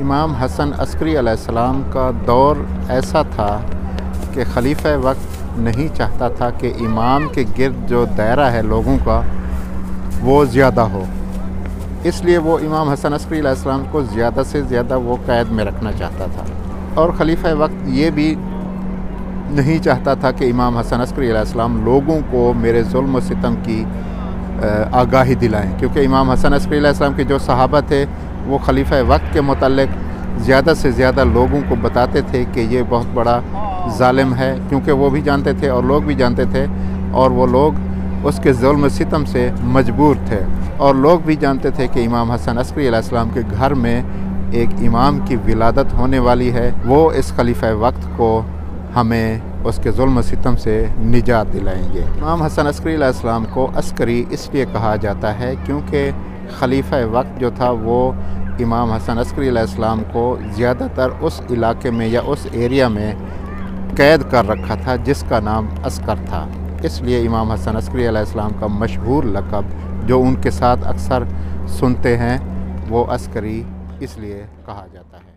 इमाम हसन अस्करी अलैहिस्सलाम का दौर ऐसा था कि खलीफा वक्त नहीं चाहता था कि इमाम के गिर्द जो दायरा है लोगों का वो ज़्यादा हो, इसलिए वो इमाम हसन अस्करी अलैहिस्सलाम को ज़्यादा से ज़्यादा वो कैद में रखना चाहता था। और खलीफा वक्त ये भी नहीं चाहता था कि इमाम हसन अस्करी अलैहिस्सलाम लोगों को मेरे जुल्म व सितम की आगाही दिलाएं, क्योंकि इमाम हसन अस्करी अलैहिस्सलाम के जो सहाबा थे वो खलीफा वक्त के मुतालिक ज़्यादा से ज़्यादा लोगों को बताते थे कि ये बहुत बड़ा ज़ालिम है, क्योंकि वो भी जानते थे और लोग भी जानते थे और वो लोग उसके जुल्म सितम से मजबूर थे। और लोग भी जानते थे कि इमाम हसन अस्करी अलैहिस्सलाम के घर में एक इमाम की विलादत होने वाली है, वो इस खलीफा वक्त को हमें उसके जुल्म सितम से निजात दिलाएंगे। इमाम हसन अस्करी अलैहिस्सलाम को अस्करी इसलिए कहा जाता है क्योंकि खलीफा वक्त जो था वो इमाम हसन अस्करी अलैहिस्सलाम को ज़्यादातर उस इलाके में या उस एरिया में कैद कर रखा था जिसका नाम अस्कर था। इसलिए इमाम हसन अस्करी अलैहिस्सलाम का मशहूर लक़ब जो उनके साथ अक्सर सुनते हैं वो अस्करी इसलिए कहा जाता है।